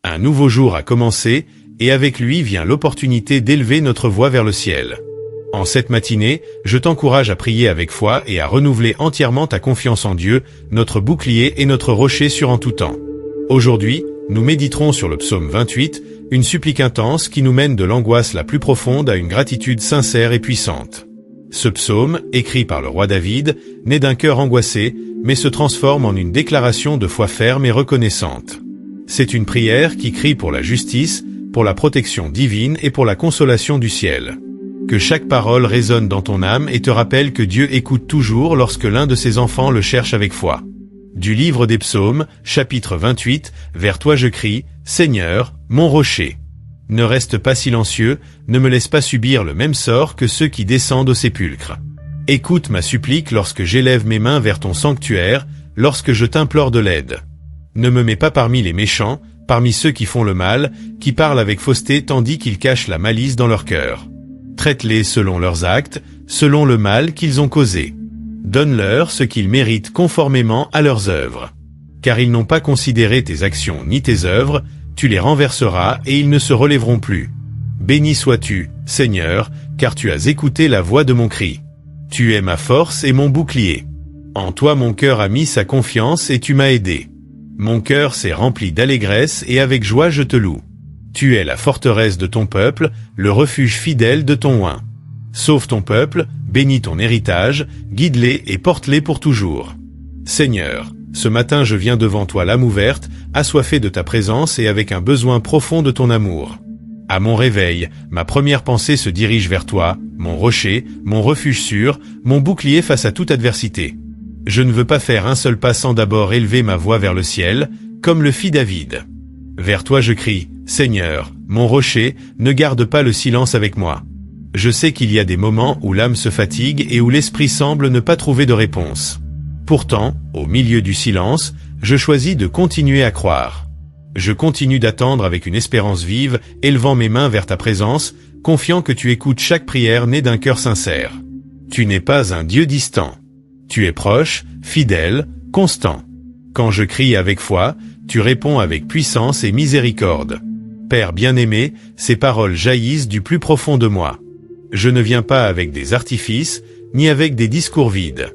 Un nouveau jour a commencé, et avec lui vient l'opportunité d'élever notre voix vers le ciel. En cette matinée, je t'encourage à prier avec foi et à renouveler entièrement ta confiance en Dieu, notre bouclier et notre rocher sûr en tout temps. Aujourd'hui, nous méditerons sur le psaume 28, une supplique intense qui nous mène de l'angoisse la plus profonde à une gratitude sincère et puissante. Ce psaume, écrit par le roi David, naît d'un cœur angoissé, mais se transforme en une déclaration de foi ferme et reconnaissante. C'est une prière qui crie pour la justice, pour la protection divine et pour la consolation du ciel. Que chaque parole résonne dans ton âme et te rappelle que Dieu écoute toujours lorsque l'un de ses enfants le cherche avec foi. Du livre des psaumes, chapitre 28, vers toi je crie, Seigneur, mon rocher. Ne reste pas silencieux, ne me laisse pas subir le même sort que ceux qui descendent au sépulcre. Écoute ma supplique lorsque j'élève mes mains vers ton sanctuaire, lorsque je t'implore de l'aide. Ne me mets pas parmi les méchants, parmi ceux qui font le mal, qui parlent avec fausseté tandis qu'ils cachent la malice dans leur cœur. Traite-les selon leurs actes, selon le mal qu'ils ont causé. Donne-leur ce qu'ils méritent conformément à leurs œuvres. Car ils n'ont pas considéré tes actions ni tes œuvres, tu les renverseras et ils ne se relèveront plus. Béni sois-tu, Seigneur, car tu as écouté la voix de mon cri. Tu es ma force et mon bouclier. En toi mon cœur a mis sa confiance et tu m'as aidé. Mon cœur s'est rempli d'allégresse et avec joie je te loue. Tu es la forteresse de ton peuple, le refuge fidèle de ton oint. Sauve ton peuple, bénis ton héritage, guide-les et porte-les pour toujours. Seigneur, ce matin je viens devant toi l'âme ouverte, assoiffé de ta présence et avec un besoin profond de ton amour. À mon réveil, ma première pensée se dirige vers toi, mon rocher, mon refuge sûr, mon bouclier face à toute adversité. Je ne veux pas faire un seul pas sans d'abord élever ma voix vers le ciel, comme le fit David. Vers toi je crie, Seigneur, mon rocher, ne garde pas le silence avec moi. Je sais qu'il y a des moments où l'âme se fatigue et où l'esprit semble ne pas trouver de réponse. Pourtant, au milieu du silence, je choisis de continuer à croire. Je continue d'attendre avec une espérance vive, élevant mes mains vers ta présence, confiant que tu écoutes chaque prière née d'un cœur sincère. Tu n'es pas un Dieu distant. Tu es proche, fidèle, constant. Quand je crie avec foi, tu réponds avec puissance et miséricorde. Père bien-aimé, ces paroles jaillissent du plus profond de moi. Je ne viens pas avec des artifices, ni avec des discours vides.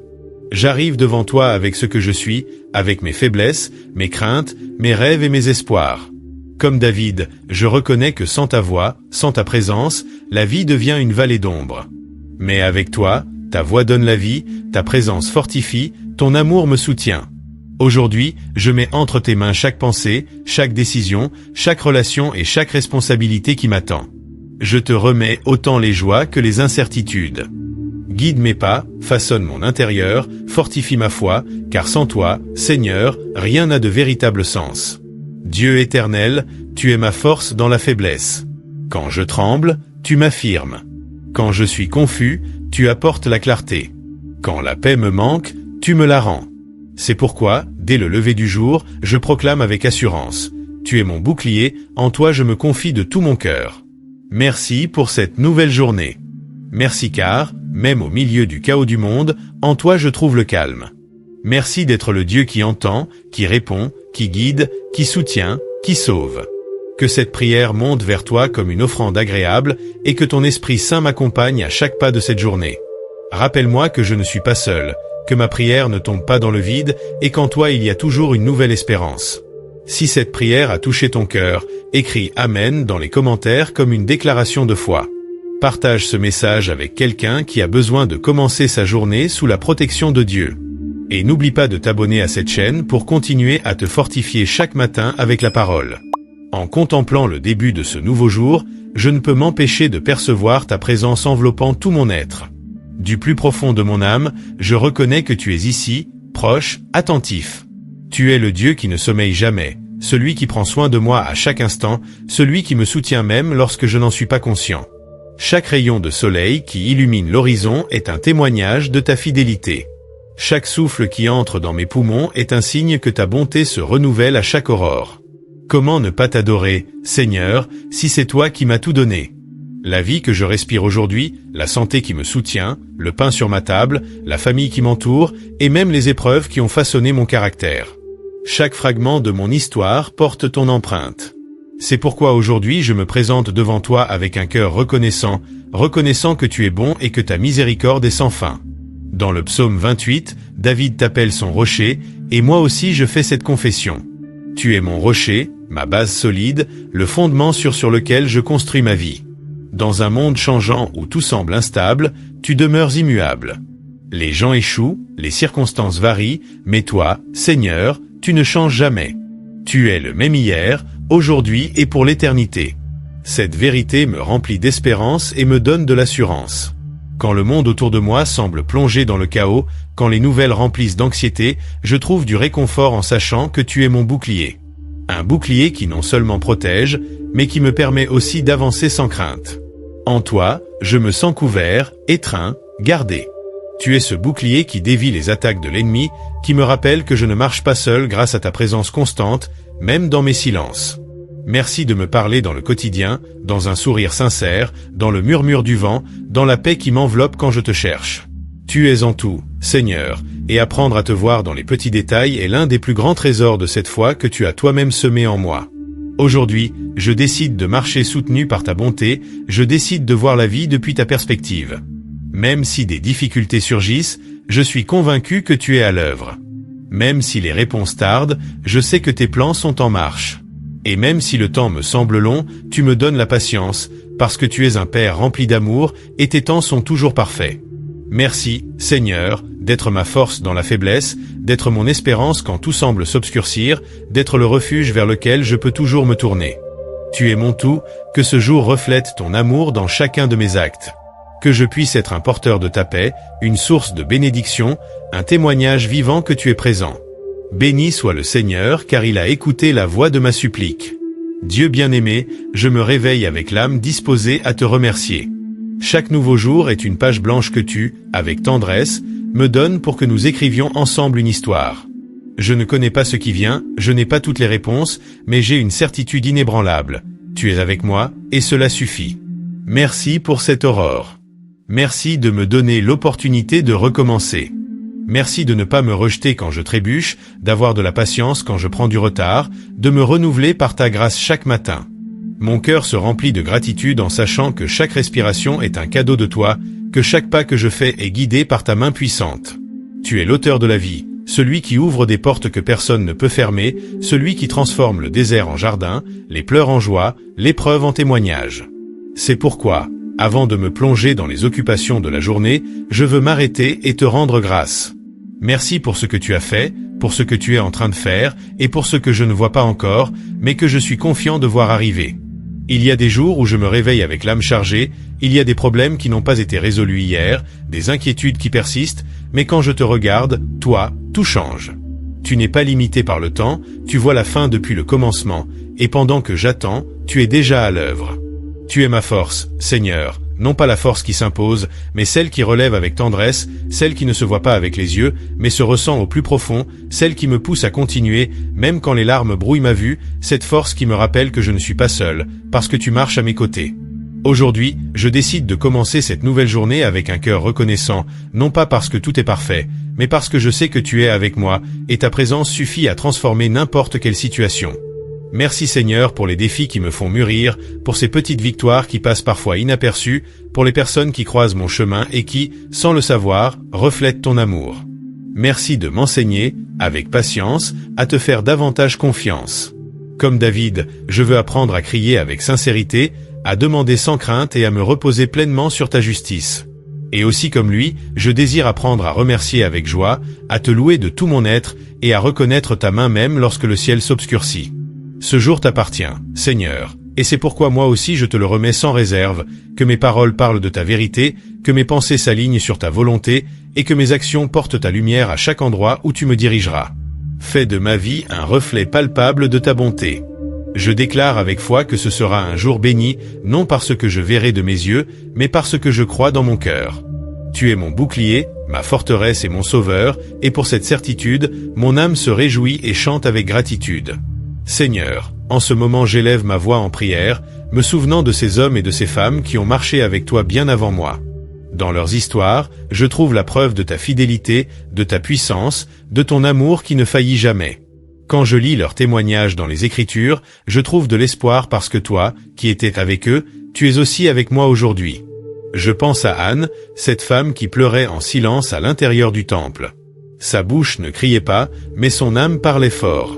J'arrive devant toi avec ce que je suis, avec mes faiblesses, mes craintes, mes rêves et mes espoirs. Comme David, je reconnais que sans ta voix, sans ta présence, la vie devient une vallée d'ombre. Mais avec toi, ta voix donne la vie, ta présence fortifie, ton amour me soutient. Aujourd'hui, je mets entre tes mains chaque pensée, chaque décision, chaque relation et chaque responsabilité qui m'attend. Je te remets autant les joies que les incertitudes. Guide mes pas, façonne mon intérieur, fortifie ma foi, car sans toi, Seigneur, rien n'a de véritable sens. Dieu éternel, tu es ma force dans la faiblesse. Quand je tremble, tu m'affirmes. Quand je suis confus, tu apportes la clarté. Quand la paix me manque, tu me la rends. C'est pourquoi, dès le lever du jour, je proclame avec assurance. Tu es mon bouclier, en toi je me confie de tout mon cœur. Merci pour cette nouvelle journée. Merci car, même au milieu du chaos du monde, en toi je trouve le calme. Merci d'être le Dieu qui entend, qui répond, qui guide, qui soutient, qui sauve. Que cette prière monte vers toi comme une offrande agréable et que ton Esprit Saint m'accompagne à chaque pas de cette journée. Rappelle-moi que je ne suis pas seul, que ma prière ne tombe pas dans le vide et qu'en toi il y a toujours une nouvelle espérance. Si cette prière a touché ton cœur, écris Amen dans les commentaires comme une déclaration de foi. Partage ce message avec quelqu'un qui a besoin de commencer sa journée sous la protection de Dieu. Et n'oublie pas de t'abonner à cette chaîne pour continuer à te fortifier chaque matin avec la parole. En contemplant le début de ce nouveau jour, je ne peux m'empêcher de percevoir ta présence enveloppant tout mon être. Du plus profond de mon âme, je reconnais que tu es ici, proche, attentif. Tu es le Dieu qui ne sommeille jamais, celui qui prend soin de moi à chaque instant, celui qui me soutient même lorsque je n'en suis pas conscient. Chaque rayon de soleil qui illumine l'horizon est un témoignage de ta fidélité. Chaque souffle qui entre dans mes poumons est un signe que ta bonté se renouvelle à chaque aurore. Comment ne pas t'adorer, Seigneur, si c'est toi qui m'as tout donné? La vie que je respire aujourd'hui, la santé qui me soutient, le pain sur ma table, la famille qui m'entoure, et même les épreuves qui ont façonné mon caractère. Chaque fragment de mon histoire porte ton empreinte. C'est pourquoi aujourd'hui je me présente devant toi avec un cœur reconnaissant, reconnaissant que tu es bon et que ta miséricorde est sans fin. Dans le psaume 28, David t'appelle son rocher, et moi aussi je fais cette confession. Tu es mon rocher, ma base solide, le fondement sur lequel je construis ma vie. Dans un monde changeant où tout semble instable, tu demeures immuable. Les gens échouent, les circonstances varient, mais toi, Seigneur, tu ne changes jamais. Tu es le même hier, aujourd'hui et pour l'éternité. Cette vérité me remplit d'espérance et me donne de l'assurance. Quand le monde autour de moi semble plongé dans le chaos, quand les nouvelles remplissent d'anxiété, je trouve du réconfort en sachant que tu es mon bouclier. Un bouclier qui non seulement protège, mais qui me permet aussi d'avancer sans crainte. En toi, je me sens couvert, étreint, gardé. Tu es ce bouclier qui dévie les attaques de l'ennemi, qui me rappelle que je ne marche pas seul grâce à ta présence constante, même dans mes silences. Merci de me parler dans le quotidien, dans un sourire sincère, dans le murmure du vent, dans la paix qui m'enveloppe quand je te cherche. Tu es en tout, Seigneur, et apprendre à te voir dans les petits détails est l'un des plus grands trésors de cette foi que tu as toi-même semé en moi. Aujourd'hui, je décide de marcher soutenu par ta bonté, je décide de voir la vie depuis ta perspective. Même si des difficultés surgissent, je suis convaincu que tu es à l'œuvre. Même si les réponses tardent, je sais que tes plans sont en marche. Et même si le temps me semble long, tu me donnes la patience, parce que tu es un Père rempli d'amour, et tes temps sont toujours parfaits. Merci, Seigneur, d'être ma force dans la faiblesse, d'être mon espérance quand tout semble s'obscurcir, d'être le refuge vers lequel je peux toujours me tourner. Tu es mon tout, que ce jour reflète ton amour dans chacun de mes actes. Que je puisse être un porteur de ta paix, une source de bénédiction, un témoignage vivant que tu es présent. Béni soit le Seigneur, car il a écouté la voix de ma supplique. Dieu bien-aimé, je me réveille avec l'âme disposée à te remercier. Chaque nouveau jour est une page blanche que tu, avec tendresse, me donnes pour que nous écrivions ensemble une histoire. Je ne connais pas ce qui vient, je n'ai pas toutes les réponses, mais j'ai une certitude inébranlable. Tu es avec moi, et cela suffit. Merci pour cette aurore. Merci de me donner l'opportunité de recommencer. Merci de ne pas me rejeter quand je trébuche, d'avoir de la patience quand je prends du retard, de me renouveler par ta grâce chaque matin. Mon cœur se remplit de gratitude en sachant que chaque respiration est un cadeau de toi, que chaque pas que je fais est guidé par ta main puissante. Tu es l'auteur de la vie, celui qui ouvre des portes que personne ne peut fermer, celui qui transforme le désert en jardin, les pleurs en joie, l'épreuve en témoignage. C'est pourquoi, avant de me plonger dans les occupations de la journée, je veux m'arrêter et te rendre grâce. Merci pour ce que tu as fait, pour ce que tu es en train de faire, et pour ce que je ne vois pas encore, mais que je suis confiant de voir arriver. Il y a des jours où je me réveille avec l'âme chargée, il y a des problèmes qui n'ont pas été résolus hier, des inquiétudes qui persistent, mais quand je te regarde, toi, tout change. Tu n'es pas limité par le temps, tu vois la fin depuis le commencement, et pendant que j'attends, tu es déjà à l'œuvre. Tu es ma force, Seigneur, non pas la force qui s'impose, mais celle qui relève avec tendresse, celle qui ne se voit pas avec les yeux, mais se ressent au plus profond, celle qui me pousse à continuer, même quand les larmes brouillent ma vue, cette force qui me rappelle que je ne suis pas seul, parce que tu marches à mes côtés. Aujourd'hui, je décide de commencer cette nouvelle journée avec un cœur reconnaissant, non pas parce que tout est parfait, mais parce que je sais que tu es avec moi, et ta présence suffit à transformer n'importe quelle situation. Merci Seigneur pour les défis qui me font mûrir, pour ces petites victoires qui passent parfois inaperçues, pour les personnes qui croisent mon chemin et qui, sans le savoir, reflètent ton amour. Merci de m'enseigner, avec patience, à te faire davantage confiance. Comme David, je veux apprendre à crier avec sincérité, à demander sans crainte et à me reposer pleinement sur ta justice. Et aussi comme lui, je désire apprendre à remercier avec joie, à te louer de tout mon être et à reconnaître ta main même lorsque le ciel s'obscurcit. Ce jour t'appartient, Seigneur, et c'est pourquoi moi aussi je te le remets sans réserve, que mes paroles parlent de ta vérité, que mes pensées s'alignent sur ta volonté, et que mes actions portent ta lumière à chaque endroit où tu me dirigeras. Fais de ma vie un reflet palpable de ta bonté. Je déclare avec foi que ce sera un jour béni, non parce que je verrai de mes yeux, mais parce que je crois dans mon cœur. Tu es mon bouclier, ma forteresse et mon sauveur, et pour cette certitude, mon âme se réjouit et chante avec gratitude. Seigneur, en ce moment j'élève ma voix en prière, me souvenant de ces hommes et de ces femmes qui ont marché avec toi bien avant moi. Dans leurs histoires, je trouve la preuve de ta fidélité, de ta puissance, de ton amour qui ne faillit jamais. Quand je lis leurs témoignages dans les Écritures, je trouve de l'espoir parce que toi, qui étais avec eux, tu es aussi avec moi aujourd'hui. Je pense à Anne, cette femme qui pleurait en silence à l'intérieur du temple. Sa bouche ne criait pas, mais son âme parlait fort.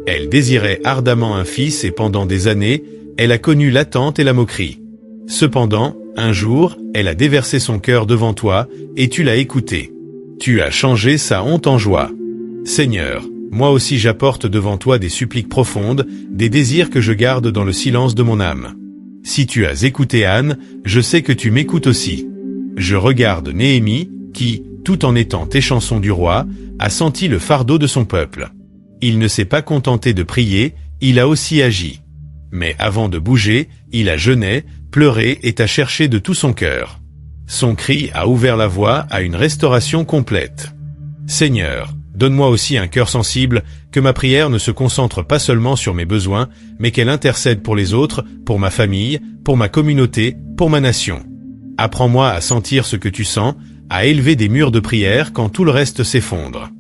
Elle désirait ardemment un fils et pendant des années, elle a connu l'attente et la moquerie. Cependant, un jour, elle a déversé son cœur devant toi, et tu l'as écouté. Tu as changé sa honte en joie. Seigneur, moi aussi j'apporte devant toi des suppliques profondes, des désirs que je garde dans le silence de mon âme. Si tu as écouté Anne, je sais que tu m'écoutes aussi. Je regarde Néhémie, qui, tout en étant échanson du roi, a senti le fardeau de son peuple. Il ne s'est pas contenté de prier, il a aussi agi. Mais avant de bouger, il a jeûné, pleuré et t'a cherché de tout son cœur. Son cri a ouvert la voie à une restauration complète. Seigneur, donne-moi aussi un cœur sensible, que ma prière ne se concentre pas seulement sur mes besoins, mais qu'elle intercède pour les autres, pour ma famille, pour ma communauté, pour ma nation. Apprends-moi à sentir ce que tu sens, à élever des murs de prière quand tout le reste s'effondre.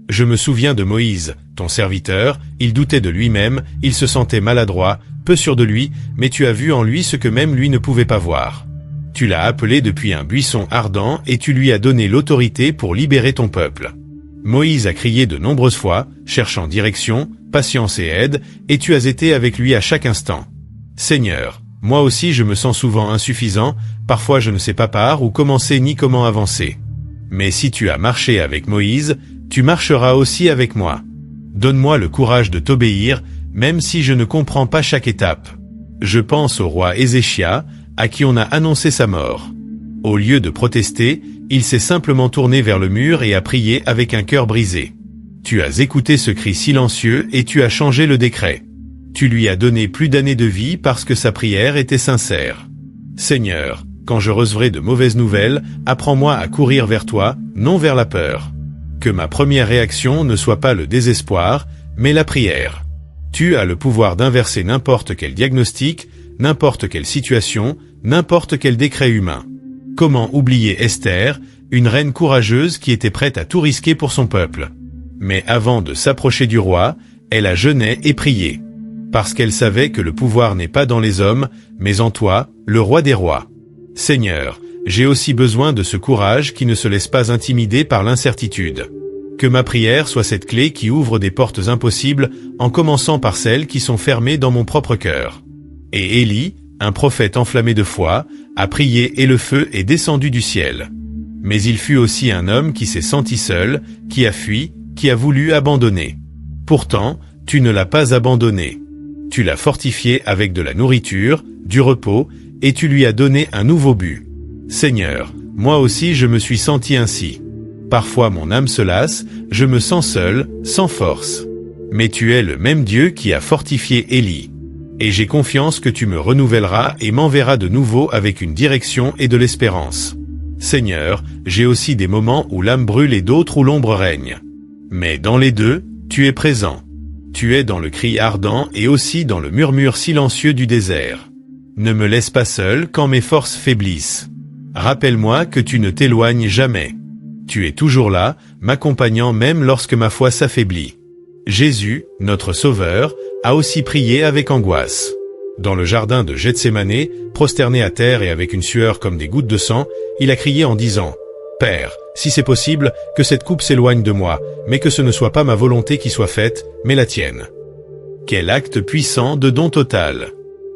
Je me souviens de Moïse, ton serviteur, il doutait de lui-même, il se sentait maladroit, peu sûr de lui, mais tu as vu en lui ce que même lui ne pouvait pas voir. Tu l'as appelé depuis un buisson ardent et tu lui as donné l'autorité pour libérer ton peuple. Moïse a crié de nombreuses fois, cherchant direction, patience et aide, et tu as été avec lui à chaque instant. Seigneur, moi aussi je me sens souvent insuffisant, parfois je ne sais pas par où commencer ni comment avancer. Mais si tu as marché avec Moïse, tu marcheras aussi avec moi. Donne-moi le courage de t'obéir, même si je ne comprends pas chaque étape. Je pense au roi Ézéchia, à qui on a annoncé sa mort. Au lieu de protester, il s'est simplement tourné vers le mur et a prié avec un cœur brisé. Tu as écouté ce cri silencieux et tu as changé le décret. Tu lui as donné plus d'années de vie parce que sa prière était sincère. Seigneur, quand je recevrai de mauvaises nouvelles, apprends-moi à courir vers toi, non vers la peur. Que ma première réaction ne soit pas le désespoir, mais la prière. Tu as le pouvoir d'inverser n'importe quel diagnostic, n'importe quelle situation, n'importe quel décret humain. Comment oublier Esther, une reine courageuse qui était prête à tout risquer pour son peuple? Mais avant de s'approcher du roi, elle a jeûné et prié. Parce qu'elle savait que le pouvoir n'est pas dans les hommes, mais en toi, le roi des rois. Seigneur, j'ai aussi besoin de ce courage qui ne se laisse pas intimider par l'incertitude. Que ma prière soit cette clé qui ouvre des portes impossibles, en commençant par celles qui sont fermées dans mon propre cœur. Et Élie, un prophète enflammé de foi, a prié et le feu est descendu du ciel. Mais il fut aussi un homme qui s'est senti seul, qui a fui, qui a voulu abandonner. Pourtant, tu ne l'as pas abandonné. Tu l'as fortifié avec de la nourriture, du repos, et tu lui as donné un nouveau but. Seigneur, moi aussi je me suis senti ainsi. Parfois mon âme se lasse, je me sens seul, sans force. Mais tu es le même Dieu qui a fortifié Élie. Et j'ai confiance que tu me renouvelleras et m'enverras de nouveau avec une direction et de l'espérance. Seigneur, j'ai aussi des moments où l'âme brûle et d'autres où l'ombre règne. Mais dans les deux, tu es présent. Tu es dans le cri ardent et aussi dans le murmure silencieux du désert. Ne me laisse pas seul quand mes forces faiblissent. Rappelle-moi que tu ne t'éloignes jamais. Tu es toujours là, m'accompagnant même lorsque ma foi s'affaiblit. Jésus, notre Sauveur, a aussi prié avec angoisse. Dans le jardin de Gethsémané, prosterné à terre et avec une sueur comme des gouttes de sang, il a crié en disant « Père, si c'est possible, que cette coupe s'éloigne de moi, mais que ce ne soit pas ma volonté qui soit faite, mais la tienne. » Quel acte puissant de don total.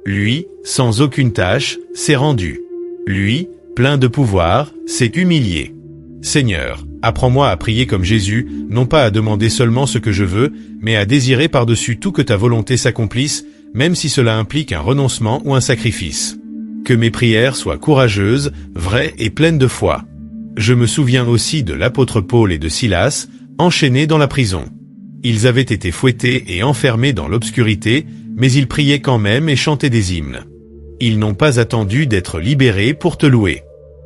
Lui, sans aucune tâche, s'est rendu. Lui, plein de pouvoir, s'est humilié. Seigneur, apprends-moi à prier comme Jésus, non pas à demander seulement ce que je veux, mais à désirer par-dessus tout que ta volonté s'accomplisse, même si cela implique un renoncement ou un sacrifice. Que mes prières soient courageuses, vraies et pleines de foi. Je me souviens aussi de l'apôtre Paul et de Silas, enchaînés dans la prison. Ils avaient été fouettés et enfermés dans l'obscurité, mais ils priaient quand même et chantaient des hymnes. Ils n'ont pas attendu d'être libérés pour te louer.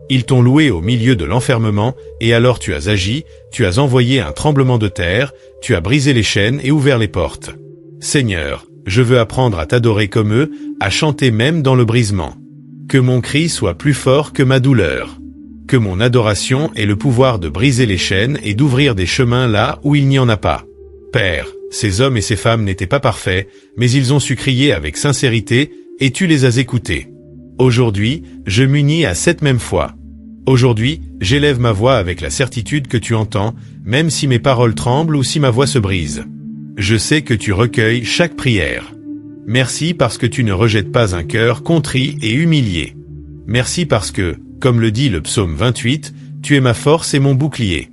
Ils t'ont loué au milieu de l'enfermement, et alors tu as agi, tu as envoyé un tremblement de terre, tu as brisé les chaînes et ouvert les portes. Seigneur, je veux apprendre à t'adorer comme eux, à chanter même dans le brisement. Que mon cri soit plus fort que ma douleur. Que mon adoration ait le pouvoir de briser les chaînes et d'ouvrir des chemins là où il n'y en a pas. Père, Ces hommes et ces femmes n'étaient pas parfaits, mais ils ont su crier avec sincérité, et tu les as écoutés. Aujourd'hui, je m'unis à cette même foi. Aujourd'hui, j'élève ma voix avec la certitude que tu entends, même si mes paroles tremblent ou si ma voix se brise. Je sais que tu recueilles chaque prière. Merci parce que tu ne rejettes pas un cœur contrit et humilié. Merci parce que, comme le dit le psaume 28, tu es ma force et mon bouclier.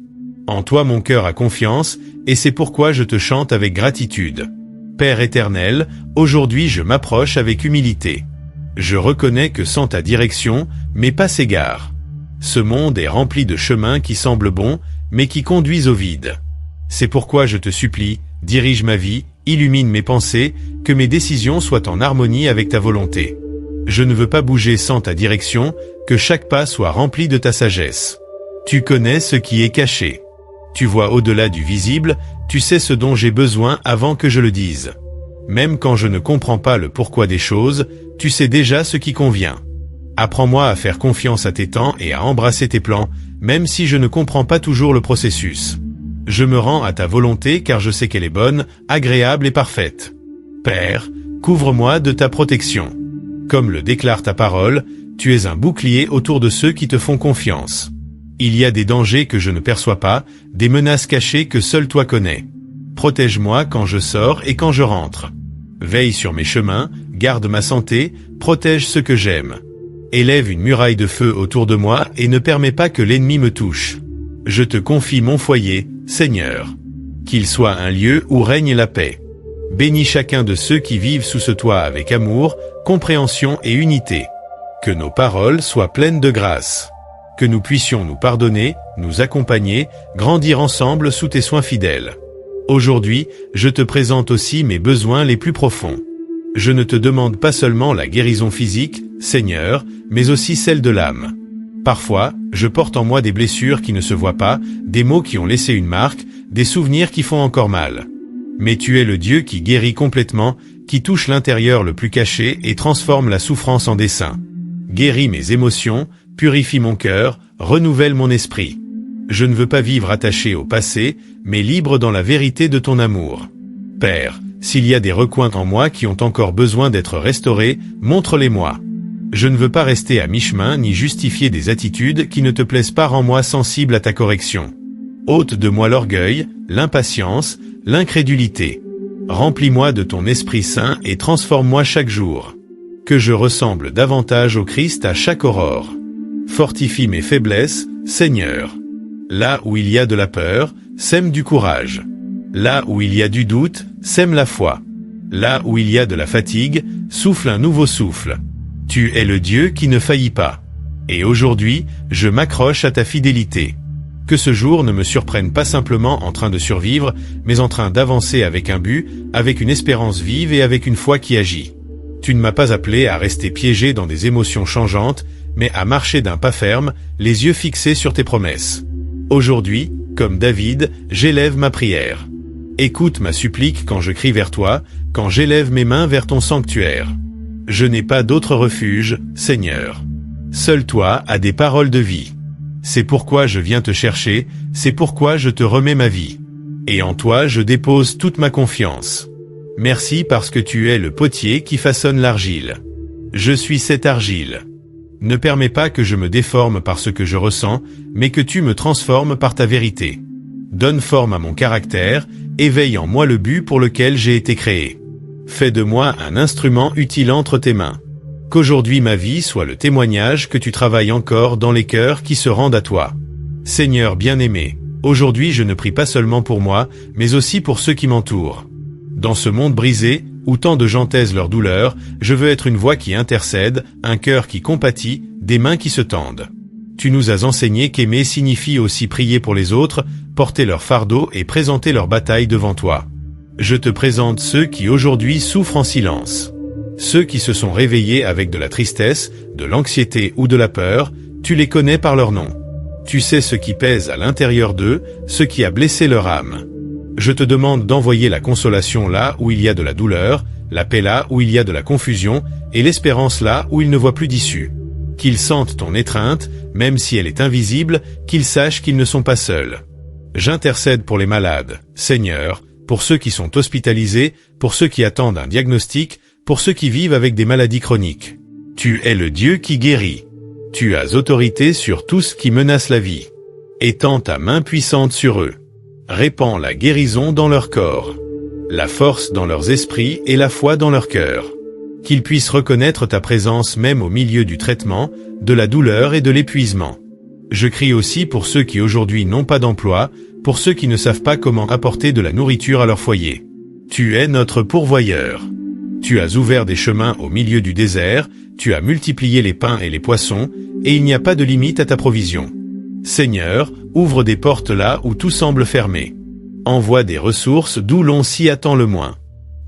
En toi mon cœur a confiance, et c'est pourquoi je te chante avec gratitude. Père éternel, aujourd'hui je m'approche avec humilité. Je reconnais que sans ta direction, mes pas s'égarent. Ce monde est rempli de chemins qui semblent bons, mais qui conduisent au vide. C'est pourquoi je te supplie, dirige ma vie, illumine mes pensées, que mes décisions soient en harmonie avec ta volonté. Je ne veux pas bouger sans ta direction, que chaque pas soit rempli de ta sagesse. Tu connais ce qui est caché. Tu vois au-delà du visible, tu sais ce dont j'ai besoin avant que je le dise. Même quand je ne comprends pas le pourquoi des choses, tu sais déjà ce qui convient. Apprends-moi à faire confiance à tes temps et à embrasser tes plans, même si je ne comprends pas toujours le processus. Je me rends à ta volonté car je sais qu'elle est bonne, agréable et parfaite. Père, couvre-moi de ta protection. Comme le déclare ta parole, tu es un bouclier autour de ceux qui te font confiance. Il y a des dangers que je ne perçois pas, des menaces cachées que seul toi connais. Protège-moi quand je sors et quand je rentre. Veille sur mes chemins, garde ma santé, protège ce que j'aime. Élève une muraille de feu autour de moi et ne permets pas que l'ennemi me touche. Je te confie mon foyer, Seigneur. Qu'il soit un lieu où règne la paix. Bénis chacun de ceux qui vivent sous ce toit avec amour, compréhension et unité. Que nos paroles soient pleines de grâce. Que nous puissions nous pardonner, nous accompagner, grandir ensemble sous tes soins fidèles. Aujourd'hui, je te présente aussi mes besoins les plus profonds. Je ne te demande pas seulement la guérison physique, Seigneur, mais aussi celle de l'âme. Parfois, je porte en moi des blessures qui ne se voient pas, des mots qui ont laissé une marque, des souvenirs qui font encore mal. Mais tu es le Dieu qui guérit complètement, qui touche l'intérieur le plus caché et transforme la souffrance en dessein. Guéris mes émotions, purifie mon cœur, renouvelle mon esprit. Je ne veux pas vivre attaché au passé, mais libre dans la vérité de ton amour. Père, s'il y a des recoins en moi qui ont encore besoin d'être restaurés, montre-les-moi. Je ne veux pas rester à mi-chemin ni justifier des attitudes qui ne te plaisent pas. Rends-moi sensible à ta correction. Ôte de moi l'orgueil, l'impatience, l'incrédulité. Remplis-moi de ton Esprit Saint et transforme-moi chaque jour. Que je ressemble davantage au Christ à chaque aurore. Fortifie mes faiblesses, Seigneur. Là où il y a de la peur, sème du courage. Là où il y a du doute, sème la foi. Là où il y a de la fatigue, souffle un nouveau souffle. Tu es le Dieu qui ne faillit pas. Et aujourd'hui, je m'accroche à ta fidélité. Que ce jour ne me surprenne pas simplement en train de survivre, mais en train d'avancer avec un but, avec une espérance vive et avec une foi qui agit. Tu ne m'as pas appelé à rester piégé dans des émotions changeantes, mais à marcher d'un pas ferme, les yeux fixés sur tes promesses. Aujourd'hui, comme David, j'élève ma prière. Écoute ma supplique quand je crie vers toi, quand j'élève mes mains vers ton sanctuaire. Je n'ai pas d'autre refuge, Seigneur. Seul toi as des paroles de vie. C'est pourquoi je viens te chercher, c'est pourquoi je te remets ma vie. Et en toi je dépose toute ma confiance. Merci parce que tu es le potier qui façonne l'argile. Je suis cette argile. Ne permets pas que je me déforme par ce que je ressens, mais que tu me transformes par ta vérité. Donne forme à mon caractère, éveille en moi le but pour lequel j'ai été créé. Fais de moi un instrument utile entre tes mains. Qu'aujourd'hui ma vie soit le témoignage que tu travailles encore dans les cœurs qui se rendent à toi. Seigneur bien-aimé, aujourd'hui je ne prie pas seulement pour moi, mais aussi pour ceux qui m'entourent. Dans ce monde brisé, où tant de gens taisent leur douleur, je veux être une voix qui intercède, un cœur qui compatit, des mains qui se tendent. Tu nous as enseigné qu'aimer signifie aussi prier pour les autres, porter leur fardeau et présenter leur bataille devant toi. Je te présente ceux qui aujourd'hui souffrent en silence. Ceux qui se sont réveillés avec de la tristesse, de l'anxiété ou de la peur, tu les connais par leur nom. Tu sais ce qui pèse à l'intérieur d'eux, ce qui a blessé leur âme. Je te demande d'envoyer la consolation là où il y a de la douleur, la paix là où il y a de la confusion, et l'espérance là où ils ne voient plus d'issue. Qu'ils sentent ton étreinte, même si elle est invisible, qu'ils sachent qu'ils ne sont pas seuls. J'intercède pour les malades, Seigneur, pour ceux qui sont hospitalisés, pour ceux qui attendent un diagnostic, pour ceux qui vivent avec des maladies chroniques. Tu es le Dieu qui guérit. Tu as autorité sur tout ce qui menace la vie. Étends ta main puissante sur eux. Répands la guérison dans leur corps, la force dans leurs esprits et la foi dans leur cœur. Qu'ils puissent reconnaître ta présence même au milieu du traitement, de la douleur et de l'épuisement. Je crie aussi pour ceux qui aujourd'hui n'ont pas d'emploi, pour ceux qui ne savent pas comment apporter de la nourriture à leur foyer. Tu es notre pourvoyeur. Tu as ouvert des chemins au milieu du désert, tu as multiplié les pains et les poissons, et il n'y a pas de limite à ta provision. Seigneur, ouvre des portes là où tout semble fermé. Envoie des ressources d'où l'on s'y attend le moins.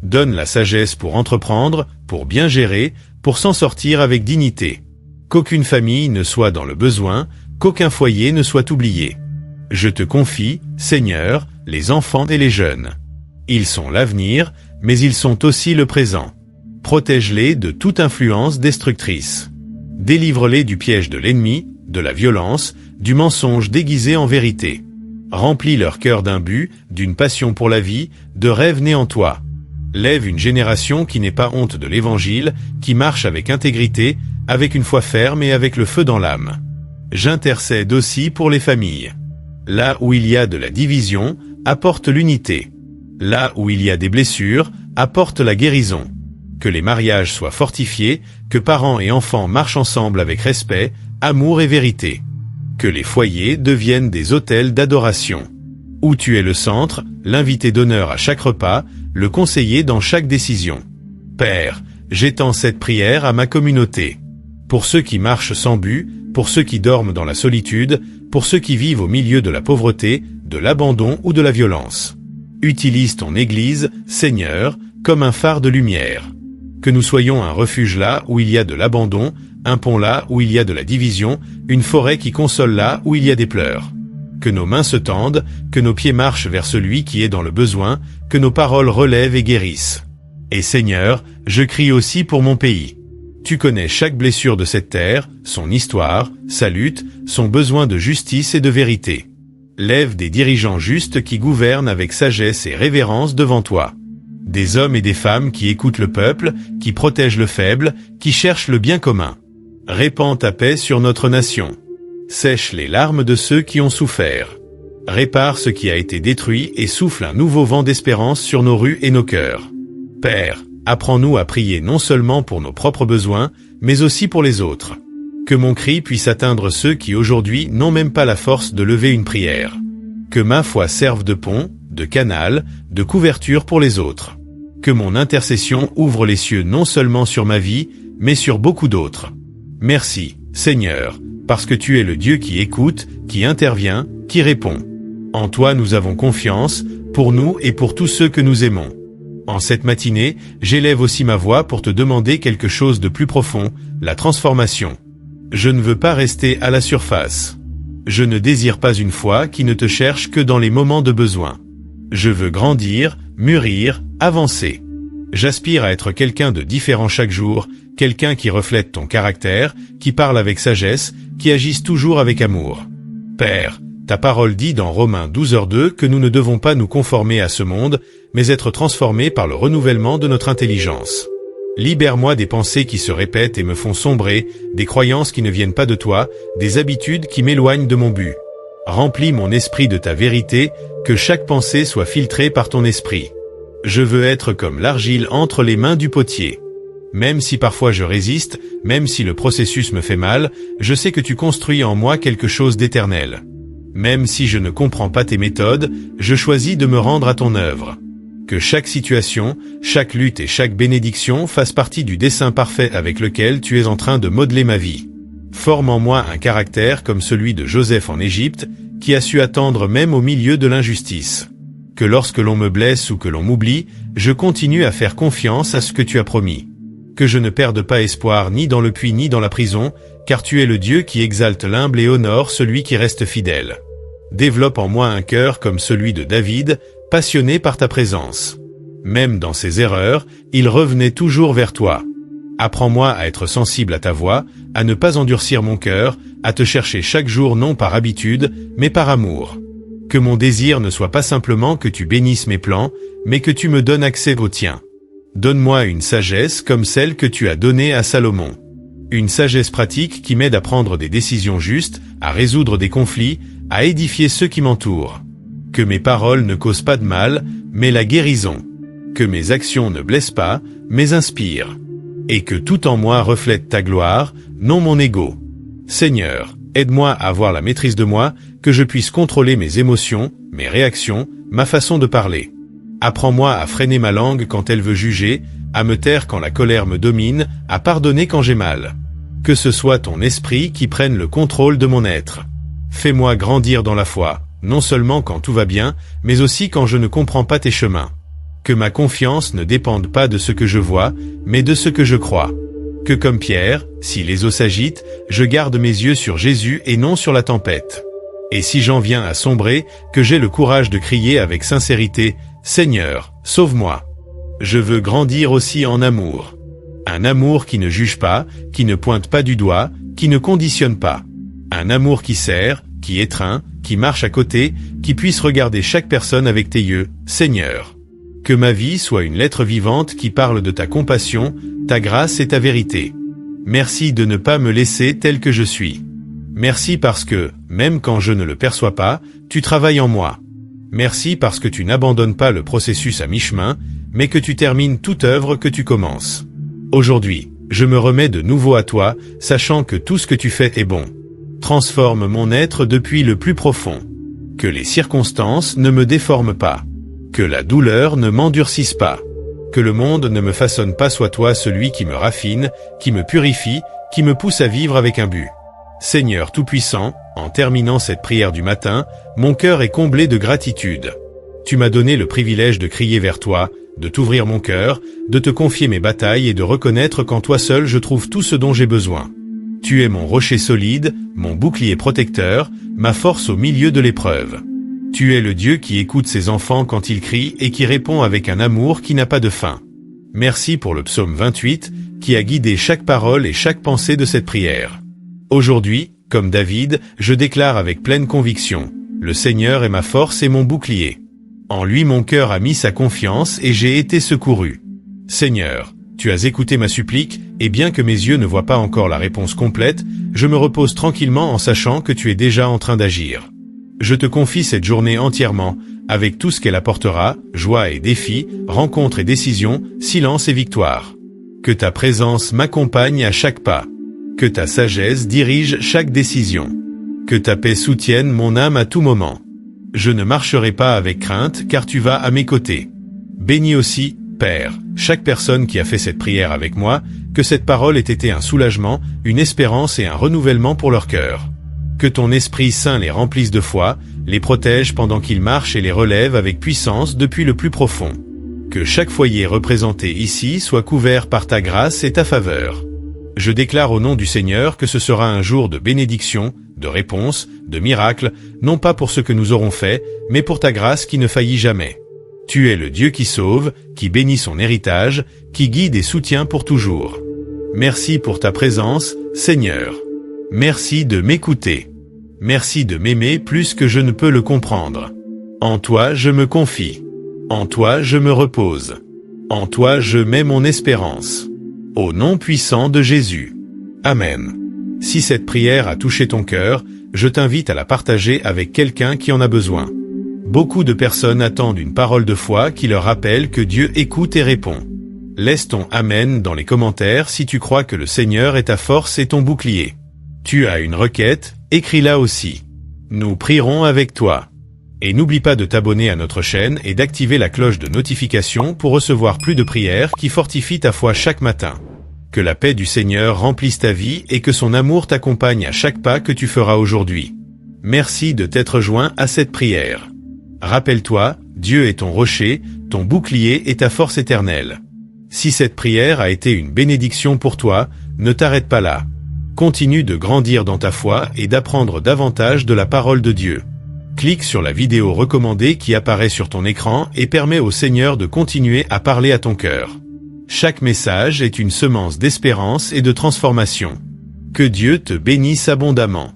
Donne la sagesse pour entreprendre, pour bien gérer, pour s'en sortir avec dignité. Qu'aucune famille ne soit dans le besoin, qu'aucun foyer ne soit oublié. Je te confie, Seigneur, les enfants et les jeunes. Ils sont l'avenir, mais ils sont aussi le présent. Protège-les de toute influence destructrice. Délivre-les du piège de l'ennemi, de la violence, du mensonge déguisé en vérité. Remplis leur cœur d'un but, d'une passion pour la vie, de rêves nés en toi. Lève une génération qui n'est pas honte de l'Évangile, qui marche avec intégrité, avec une foi ferme et avec le feu dans l'âme. J'intercède aussi pour les familles. Là où il y a de la division, apporte l'unité. Là où il y a des blessures, apporte la guérison. Que les mariages soient fortifiés, que parents et enfants marchent ensemble avec respect, amour et vérité. Que les foyers deviennent des autels d'adoration. Où tu es le centre, l'invité d'honneur à chaque repas, le conseiller dans chaque décision. Père, j'étends cette prière à ma communauté. Pour ceux qui marchent sans but, pour ceux qui dorment dans la solitude, pour ceux qui vivent au milieu de la pauvreté, de l'abandon ou de la violence. Utilise ton Église, Seigneur, comme un phare de lumière. Que nous soyons un refuge là où il y a de l'abandon, un pont là où il y a de la division, une forêt qui console là où il y a des pleurs. Que nos mains se tendent, que nos pieds marchent vers celui qui est dans le besoin, que nos paroles relèvent et guérissent. Et Seigneur, je crie aussi pour mon pays. Tu connais chaque blessure de cette terre, son histoire, sa lutte, son besoin de justice et de vérité. Lève des dirigeants justes qui gouvernent avec sagesse et révérence devant toi. Des hommes et des femmes qui écoutent le peuple, qui protègent le faible, qui cherchent le bien commun. Répands ta paix sur notre nation. Sèche les larmes de ceux qui ont souffert. Répare ce qui a été détruit et souffle un nouveau vent d'espérance sur nos rues et nos cœurs. Père, apprends-nous à prier non seulement pour nos propres besoins, mais aussi pour les autres. Que mon cri puisse atteindre ceux qui aujourd'hui n'ont même pas la force de lever une prière. Que ma foi serve de pont, de canal, de couverture pour les autres. Que mon intercession ouvre les cieux non seulement sur ma vie, mais sur beaucoup d'autres. Merci, Seigneur, parce que tu es le Dieu qui écoute, qui intervient, qui répond. En toi nous avons confiance, pour nous et pour tous ceux que nous aimons. En cette matinée, j'élève aussi ma voix pour te demander quelque chose de plus profond, la transformation. Je ne veux pas rester à la surface. Je ne désire pas une foi qui ne te cherche que dans les moments de besoin. Je veux grandir, mûrir, avancer. J'aspire à être quelqu'un de différent chaque jour, quelqu'un qui reflète ton caractère, qui parle avec sagesse, qui agisse toujours avec amour. Père, ta parole dit dans Romains 12h2 que nous ne devons pas nous conformer à ce monde, mais être transformés par le renouvellement de notre intelligence. Libère-moi des pensées qui se répètent et me font sombrer, des croyances qui ne viennent pas de toi, des habitudes qui m'éloignent de mon but. Remplis mon esprit de ta vérité, que chaque pensée soit filtrée par ton esprit. Je veux être comme l'argile entre les mains du potier. Même si parfois je résiste, même si le processus me fait mal, je sais que tu construis en moi quelque chose d'éternel. Même si je ne comprends pas tes méthodes, je choisis de me rendre à ton œuvre. Que chaque situation, chaque lutte et chaque bénédiction fasse partie du dessein parfait avec lequel tu es en train de modeler ma vie. Forme en moi un caractère comme celui de Joseph en Égypte, qui a su attendre même au milieu de l'injustice. Que lorsque l'on me blesse ou que l'on m'oublie, je continue à faire confiance à ce que tu as promis. Que je ne perde pas espoir ni dans le puits ni dans la prison, car tu es le Dieu qui exalte l'humble et honore celui qui reste fidèle. Développe en moi un cœur comme celui de David, passionné par ta présence. Même dans ses erreurs, il revenait toujours vers toi. Apprends-moi à être sensible à ta voix, à ne pas endurcir mon cœur, à te chercher chaque jour non par habitude, mais par amour. Que mon désir ne soit pas simplement que tu bénisses mes plans, mais que tu me donnes accès aux tiens. Donne-moi une sagesse comme celle que tu as donnée à Salomon. Une sagesse pratique qui m'aide à prendre des décisions justes, à résoudre des conflits, à édifier ceux qui m'entourent. Que mes paroles ne causent pas de mal, mais la guérison. Que mes actions ne blessent pas, mais inspirent. Et que tout en moi reflète ta gloire, non mon ego. Seigneur, aide-moi à avoir la maîtrise de moi, que je puisse contrôler mes émotions, mes réactions, ma façon de parler. Apprends-moi à freiner ma langue quand elle veut juger, à me taire quand la colère me domine, à pardonner quand j'ai mal. Que ce soit ton esprit qui prenne le contrôle de mon être. Fais-moi grandir dans la foi, non seulement quand tout va bien, mais aussi quand je ne comprends pas tes chemins. Que ma confiance ne dépende pas de ce que je vois, mais de ce que je crois. Que comme Pierre, si les eaux s'agitent, je garde mes yeux sur Jésus et non sur la tempête. Et si j'en viens à sombrer, que j'ai le courage de crier avec sincérité, « Seigneur, sauve-moi ». Je veux grandir aussi en amour. Un amour qui ne juge pas, qui ne pointe pas du doigt, qui ne conditionne pas. Un amour qui sert, qui étreint, qui marche à côté, qui puisse regarder chaque personne avec tes yeux, Seigneur. Que ma vie soit une lettre vivante qui parle de ta compassion, ta grâce et ta vérité. Merci de ne pas me laisser tel que je suis. Merci parce que, même quand je ne le perçois pas, tu travailles en moi. Merci parce que tu n'abandonnes pas le processus à mi-chemin, mais que tu termines toute œuvre que tu commences. Aujourd'hui, je me remets de nouveau à toi, sachant que tout ce que tu fais est bon. Transforme mon être depuis le plus profond. Que les circonstances ne me déforment pas. Que la douleur ne m'endurcisse pas. Que le monde ne me façonne pas, sois toi celui qui me raffine, qui me purifie, qui me pousse à vivre avec un but. Seigneur Tout-Puissant, en terminant cette prière du matin, mon cœur est comblé de gratitude. Tu m'as donné le privilège de crier vers toi, de t'ouvrir mon cœur, de te confier mes batailles et de reconnaître qu'en toi seul je trouve tout ce dont j'ai besoin. Tu es mon rocher solide, mon bouclier protecteur, ma force au milieu de l'épreuve. Tu es le Dieu qui écoute ses enfants quand ils crient et qui répond avec un amour qui n'a pas de fin. Merci pour le psaume 28, qui a guidé chaque parole et chaque pensée de cette prière. Aujourd'hui, comme David, je déclare avec pleine conviction, le Seigneur est ma force et mon bouclier. En lui mon cœur a mis sa confiance et j'ai été secouru. Seigneur, tu as écouté ma supplique, et bien que mes yeux ne voient pas encore la réponse complète, je me repose tranquillement en sachant que tu es déjà en train d'agir. Je te confie cette journée entièrement, avec tout ce qu'elle apportera, joie et défis, rencontres et décisions, silence et victoire. Que ta présence m'accompagne à chaque pas. Que ta sagesse dirige chaque décision. Que ta paix soutienne mon âme à tout moment. Je ne marcherai pas avec crainte, car tu vas à mes côtés. Bénis aussi, Père, chaque personne qui a fait cette prière avec moi, que cette parole ait été un soulagement, une espérance et un renouvellement pour leur cœur. Que ton Esprit Saint les remplisse de foi, les protège pendant qu'ils marchent et les relève avec puissance depuis le plus profond. Que chaque foyer représenté ici soit couvert par ta grâce et ta faveur. Je déclare au nom du Seigneur que ce sera un jour de bénédiction, de réponse, de miracle, non pas pour ce que nous aurons fait, mais pour ta grâce qui ne faillit jamais. Tu es le Dieu qui sauve, qui bénit son héritage, qui guide et soutient pour toujours. Merci pour ta présence, Seigneur. Merci de m'écouter. Merci de m'aimer plus que je ne peux le comprendre. En toi je me confie. En toi je me repose. En toi je mets mon espérance. Au nom puissant de Jésus. Amen. Si cette prière a touché ton cœur, je t'invite à la partager avec quelqu'un qui en a besoin. Beaucoup de personnes attendent une parole de foi qui leur rappelle que Dieu écoute et répond. Laisse ton Amen dans les commentaires si tu crois que le Seigneur est ta force et ton bouclier. Tu as une requête, écris-la aussi. Nous prierons avec toi. Et n'oublie pas de t'abonner à notre chaîne et d'activer la cloche de notification pour recevoir plus de prières qui fortifient ta foi chaque matin. Que la paix du Seigneur remplisse ta vie et que son amour t'accompagne à chaque pas que tu feras aujourd'hui. Merci de t'être joint à cette prière. Rappelle-toi, Dieu est ton rocher, ton bouclier et ta force éternelle. Si cette prière a été une bénédiction pour toi, ne t'arrête pas là. Continue de grandir dans ta foi et d'apprendre davantage de la parole de Dieu. Clique sur la vidéo recommandée qui apparaît sur ton écran et permet au Seigneur de continuer à parler à ton cœur. Chaque message est une semence d'espérance et de transformation. Que Dieu te bénisse abondamment.